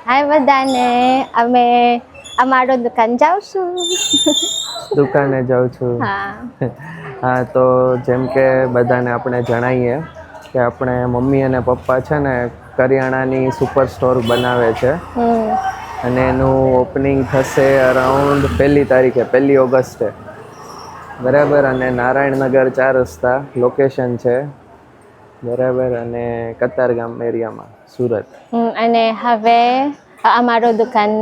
હાય બધાને. અમે અમારો દુકાન જાઉં છું. દુકાને જાઉં છું. હા. હા, તો જેમ કે બધાને આપણે જણાવીએ કે આપણે મમ્મી અને પપ્પા છે ને કરિયાણાની સુપર સ્ટોર બનાવે છે અને એનું ઓપનિંગ થશે અરાઉન્ડ 1 તારીખે, 1 ઓગસ્ટે, બરાબર. અને નારાયણનગર 4 રસ્તા લોકેશન છે, બરાબર. અને કતારગામ એરિયામાં, સુરત. અને હવે અમારો દુકાન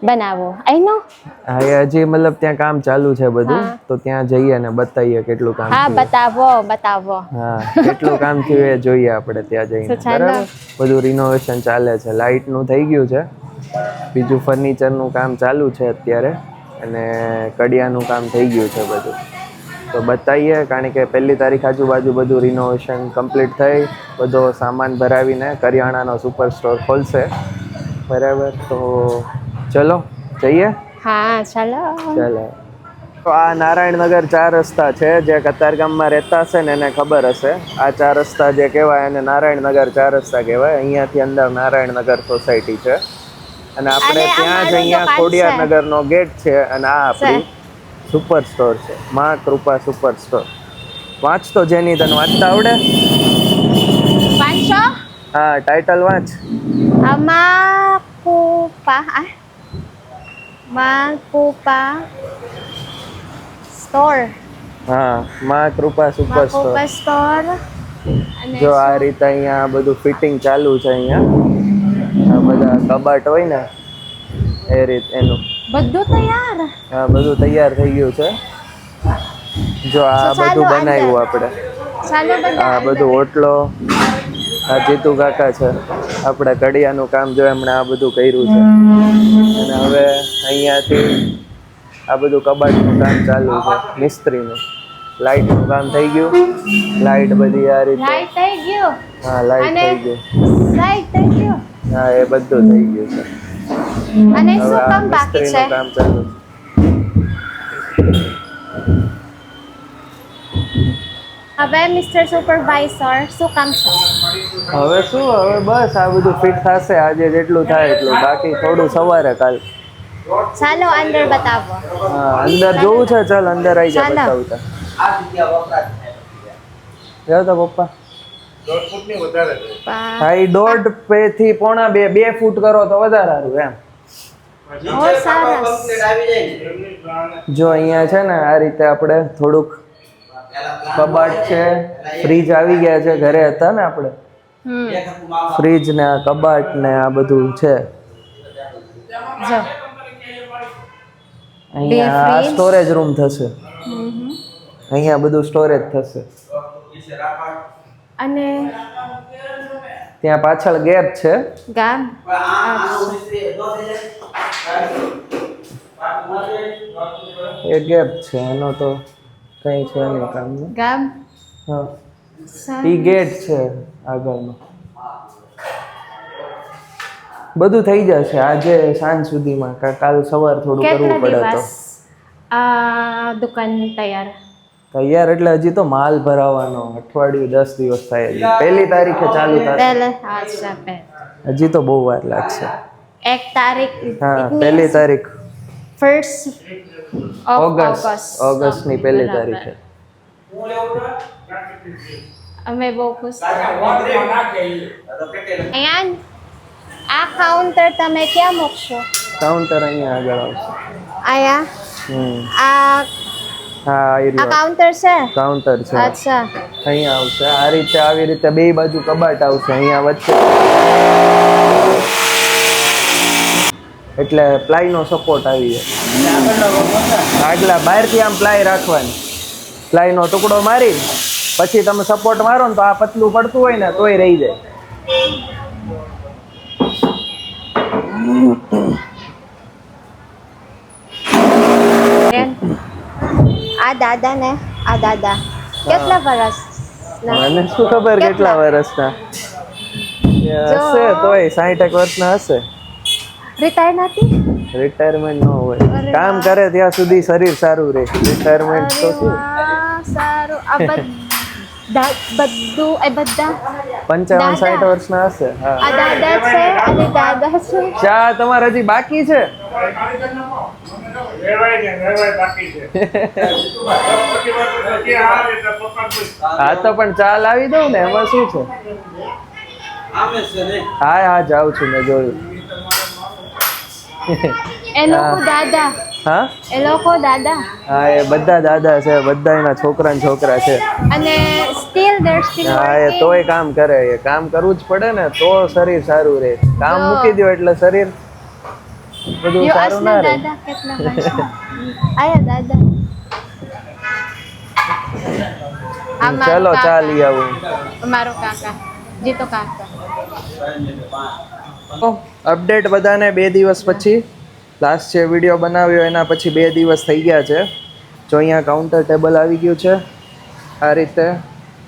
બનાવો આઈનો. હા, એ હજી મતલબ ત્યાં કામ ચાલુ છે બધું, તો ત્યાં જઈએ ને બતાવીએ કેટલું કામ હા, થયું. બતાવો. હા, કેટલું કામ થયું એ જોઈએ આપણે ત્યાં જઈને, બરાબર. બધું રિનોવેશન ચાલે છે, લાઇટનું થઈ ગયું છે, બીજું ફર્નિચરનું કામ ચાલુ છે અત્યારે, અને કડિયાનું કામ થઈ ગયું છે બધું. તો બતાવીએ, કારણ કે 1 તારીખ આજુબાજુ બધું રિનોવેશન કમ્પ્લીટ થઈ, બધો સામાન ભરાવીને કરિયાણાનો સુપર સ્ટોર ખોલશે, બરાબર. તો ચલો જઈએ. હા, ચાલો. તો આ નારાયણનગર 4 રસ્તા છે, જે કતારગામમાં રહેતા હશે ને એને ખબર હશે. આ 4 રસ્તા જે કહેવાય એને નારાયણનગર 4 રસ્તા કહેવાય. અહીંયાથી અંદર નારાયણનગર સોસાયટી છે, અને આપણે ત્યાં જ અહીંયા ખોડિયારનગરનો ગેટ છે, અને આ આપણી સુપર સ્ટોર છે, માં કૃપા સુપર સ્ટોર. વાંચતો જેની તને વાંચતા આવડે? વાંચો. હા, ટાઇટલ વાંચ. માં કૃપા સ્ટોર. હા, માં કૃપા સુપર સ્ટોર. જો આ રીતે અહીંયા બધું ફિટિંગ ચાલુ છે. અહીંયા આ બધા કબાટ હોય ને એ રીત એનું બધું તૈયાર. હા, બધું તૈયાર થઈ ગયું છે. જો આ બધું બનાવ્યું આપણે. આ બધું ઓટલો. આ જીતુ કાકા છે, આપણે કડિયાનું કામ જો એમણે આ બધું કર્યું છે. અને હવે અહીંયાથી આ બધું કબાટનું કામ ચાલુ છે, મિસ્ત્રીનું. લાઇટનું કામ થઈ ગયું. લાઇટ બધી આ રીતે. લાઈટ થઈ ગયું. હા, લાઇટ થઈ ગયું. લાઈટ થઈ ગયું. હા, એ બધું થઈ ગયું છે. અને શું કામ બાકી છે? કામ ચાલુ છે. હવે મિસ્ટર સુપરવાઇઝર શું કામ છે? હવે શું, હવે બસ આ બધું ફિટ થશે. આજે જેટલું થાય એટલું, બાકી થોડું સવારે કાલ. ચાલો અંદર બતાવો. હા, અંદર જોવું છે. ચાલ અંદર આવી જા, બતાવતા. જાવ તો પપ્પા. 1.5 ફૂટની વધારે છે. હા, એ 1.5 થી 1.5 ફૂટ કરો તો વધારે સારું એમ. જો અહીંયા છે ને આ રીતે આપણે થોડુંક કબાટ છે, ફ્રીજ આવી ગયા છે. ઘરે હતા ને આપણે, ફ્રીજ ને આ કબાટ ને આ બધું છે. અહીંયા સ્ટોરેજ રૂમ થશે. અહીંયા બધું સ્ટોરેજ થશે. અને ત્યાં પાછળ ગેપ છે. એ ગેપ છે, એનો તો કઈ છે નહીં કામ. હા, ઈ ગેટ છે આગળનો. બધું થઈ જશે આજે સાંજ સુધીમાં. કાલ સવાર થોડું કરવું પડે તો. આ દુકાન તૈયાર એટલે હજી તો માલ ભરાવાનો અઠવાડિયું 10 દિવસ થાય. 1 તારીખે ચાલુ થશે. હજી તો બહુ વાર લાગશે. 1 તારીખ. હા, 1 તારીખ. ઓગસ્ટની 1 તારીખે. અમે બહુ ખુશ. અહીંયા આ કાઉન્ટર તમે ક્યાં મૂકશો? કાઉન્ટર અહીંયા આગળ આવશે. અહીંયા આ કાઉન્ટર છે. કાઉન્ટર છે. અચ્છા, અહીંયા આવશે. આ રીતે આવી રીતે બે બાજુ કબાટ આવશે. અહીંયા વચ્ચે એટલે પ્લાયનો સપોર્ટ આવી જાય. આગલા બહારથી આમ પ્લાય રાખવાની, પ્લાયનો ટુકડો મારી પછી તમે સપોર્ટ મારો ને તો આ પતલું પડતું હોય ને તોય રહી જાય. આ દાદા કેટલા વર્ષ? મને શું ખબર કેટલા વર્ષના હશે, તોય 60 વર્ષના હશે. રિટાયર નથી? રિટાયરમેન્ટ ન હોય, કામ કરે ત્યાં સુધી શરીર સારું રહે. રિટાયરમેન્ટ તો શું સારું. આ બધું બધા 55 60 વર્ષના હશે. હા, આ દાદા છે અને દાદા છે. ચા તમારે હજી બાકી છે? હા તો પણ ચા લાવી દઉં ને, એમાં શું છે? હા હા જાઉં છું, મેં જોયું. એ લોકો દાદા. હા એ લોકો દાદા. હા, એ બધા દાદા છે, બધા એના છોકરા ને છોકરા છે. અને સ્ટીલ હા, એ તોય કામ કરે. એ કામ કરવું જ પડે ને, તો શરીર સારું રહે. કામ મૂકી દો એટલે શરીર બધું સારું ના રહે. દાદા કેટલા પૈસા આયા દાદા. ચાલો ચા લઈ આવું. અમારો કાકા જીતો કાકા. અપડેટ બધાને 2 દિવસ પછી. લાસ્ટ જે વિડીયો બનાવ્યો એના પછી 2 દિવસ થઈ ગયા છે. જો અહીંયા કાઉન્ટર ટેબલ આવી ગયું છે આ રીતે.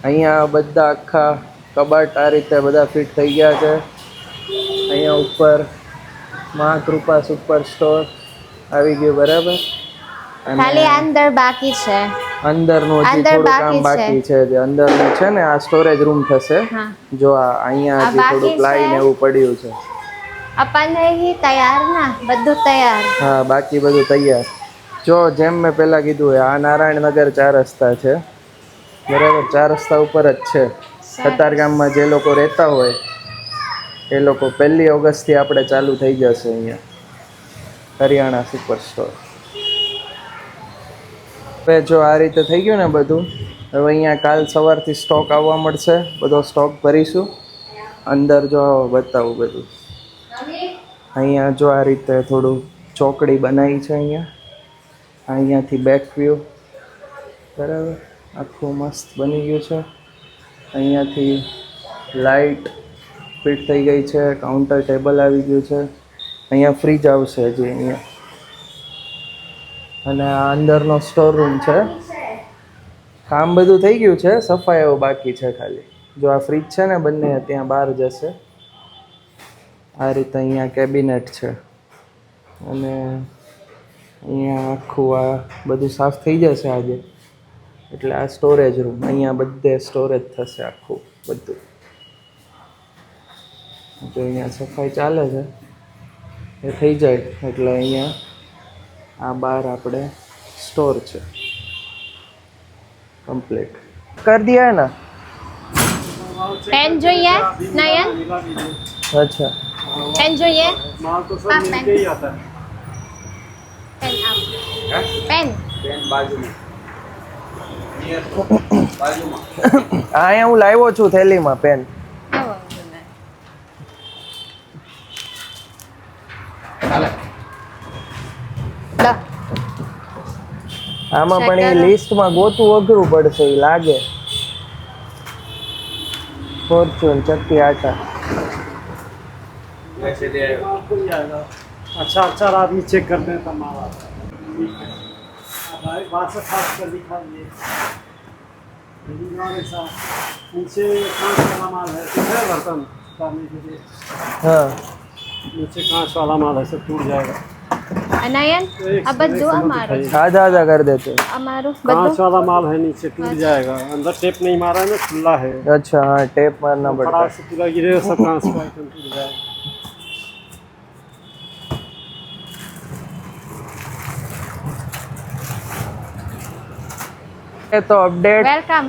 અહીંયા બધા આખા કબાટ આ રીતે બધા ફિટ થઈ ગયા છે. અહીંયા ઉપર મા કૃપા સુપર સ્ટોર આવી ગયું, બરાબર. ખાલી અંદર બાકી છે. અંદરનું હજી થોડું કામ બાકી છે. જે અંદરનું છે ને, આ સ્ટોરેજ રૂમ થશે. જો અહીંયા હજી થોડું પ્લાય ને એવું પડ્યું છે. આપણને તૈયાર ના, બધું તૈયાર. હા, બાકી બધું તૈયાર. જો જેમ મેં પહેલા કીધું, આ નારાયણનગર 4 રસ્તા છે, બરાબર. 4 રસ્તા ઉપર જ છે. કતારગામમાં જે લોકો રહેતા હોય એ લોકો 1 ઓગસ્ટથી આપણે ચાલુ થઈ જશે અહીંયા હરિયાણા સુપર સ્ટોર. હવે જો આ રીતે થઈ ગયું ને બધું, હવે અહીંયા કાલ સવારથી સ્ટોક આવવા મળશે. બધો સ્ટોક ભરીશું. અંદર જો બતાવું બધું. અહીંયા જો આ રીતે થોડું ચોકડી બનાવી છે. અહીંયાથી બેક વ્યૂ, બરાબર. આખું મસ્ત બની ગયું છે. અહીંયાથી લાઇટ ફિટ થઈ ગઈ છે. કાઉન્ટર ટેબલ આવી ગયું છે. અહીંયા ફ્રીજ આવશે હજી અહીંયા. અને આ અંદરનો સ્ટોર રૂમ છે. કામ બધું થઈ ગયું છે, સફાઈ એવું બાકી છે ખાલી. જો આ ફ્રીજ છે ને, બંને ત્યાં બહાર જશે. આ રીતે અહીંયા કેબિનેટ છે. અને અહીંયા આખું આ બધું સાફ થઈ જશે આજે. એટલે આ સ્ટોરેજ રૂમ, અહીંયા બધે સ્ટોરેજ થશે આખું બધું. જો અહીંયા સફાઈ ચાલે છે, એ થઈ જાય એટલે અહીંયા આ બહાર આપણે સ્ટોર છે કમ્પ્લીટ કરી દિયા હે ના. પેન જોઈએ નયન? અચ્છા, પેન જોઈએ? माल तो सब पेन मिलके ही आता है। પેન આપ. પેન અહીંયા હું લાવ્યો છું થેલીમાં પેન. આવો તમે. લો. આમાં પણ એ લિસ્ટમાં ગોતું અઘરું પડશે એ લાગે. ફોર્ચ્યુન ચક્કી આટા. आपको ही आएगा। अच्छा अच्छा आदमी चेक करते हैं तब माल आता है। ठीक है, अब भाई बात से खास कर दिखा ये ऐसा नीचे कांच वाला माल है, ठीक है, बर्तन उतारने के लिए હા, नीचे कांच वाला माल है, सब टूट जाएगा। નયન આ બધું અમારું. આધા આધા કરી દેते. અમારું कांच બધું. वाला माल है, नीचे टूट जाएगा। अंदर टेप नहीं मारा है ना, खुला है। अच्छा, हाँ टेप मारना पड़ता खराब है. से पूरा गिरे सब कांच का आइटम टूट जाएगा। તો અપડેટ વેલકમ.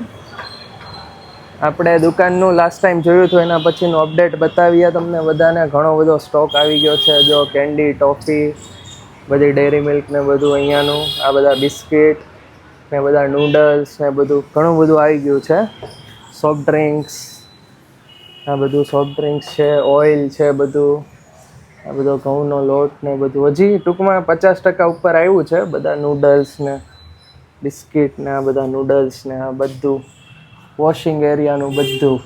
આપણે દુકાનનું લાસ્ટ ટાઈમ જોયું હતું એના પછીનું અપડેટ બતાવીએ તમને બધાને. ઘણો બધો સ્ટોક આવી ગયો છે. જો કેન્ડી, ટોફી, બધી ડેરી મિલ્ક ને બધું અહીંયાનું. આ બધા બિસ્કિટ ને બધા નૂડલ્સ ને બધું ઘણું બધું આવી ગયું છે. સોફ્ટ ડ્રિંક્સ, આ બધું સોફ્ટ ડ્રિંક્સ છે. ઓઇલ છે બધું. આ બધો ઘઉંનો લોટ ને બધું હજી ટૂંકમાં 50% ઉપર આવ્યું છે. બધા નૂડલ્સ ને બિસ્કિટ ને આ બધા નૂડલ્સ ને આ બધું વોશિંગ એરિયાનું બધું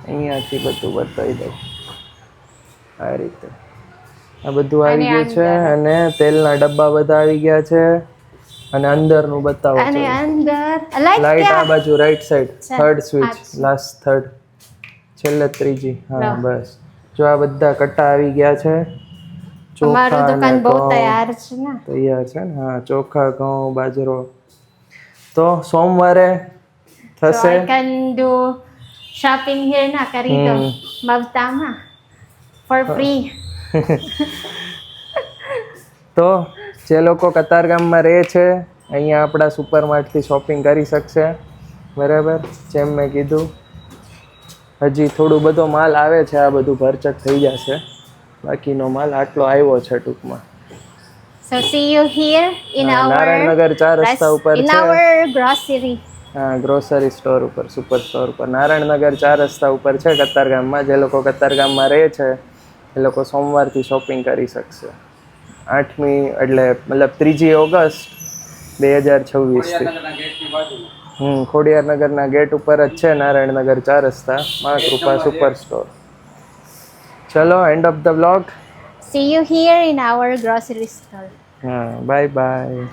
અહીંયાથી બધું બતાવી દઉં. આ રીતે આ બધું આવી ગયું છે. અને તેલના ડબ્બા બધા આવી ગયા છે. અને અંદરનું બતાવો. અને અંદર લાઈટ આ બાજુ right side, third switch, last third, છેલ્લે ત્રીજી. હા બસ. જો આ બધા કટ્ટા આવી ગયા છે. અમારું દુકાન બહુ તૈયાર છે ને. તૈયાર છે ને? હા, ચોખા, ઘઉં, બાજરો. તો સોમવારે થશે I can do shopping here na karito. Mabtama. For free. તો જે લોકો કતારગામમાં રહે છે અહીંયા આપણા સુપરમાર્ટથી શોપિંગ કરી શકશે, બરાબર. જેમ મેં કીધું હજી થોડું બધો માલ આવે છે, આ બધું ભરચક થઈ જશે, બાકીનો માલ આટલો આવ્યો છે ટૂંકમાં. So see you here in our Narayannagar 4 રસ્તા ઉપર in છે. our grocery. હા, ગ્રોસરી સ્ટોર ઉપર, સુપર સ્ટોર ઉપર, નારાયણનગર 4 રસ્તા ઉપર છે કતારગામમાં. જે લોકો કતારગામમાં રહે છે એ લોકો સોમવારથી શોપિંગ કરી શકશે. 8મી એટલે મતલબ 3 ઓગસ્ટ 2026થી. ખોડિયારનગરના ગેટ ઉપર જ છે નારાયણનગર 4 રસ્તા, માં કૃપા સુપર સ્ટોર. ચલો, end of the vlog. See you here in our grocery store. હા, બાય બાય.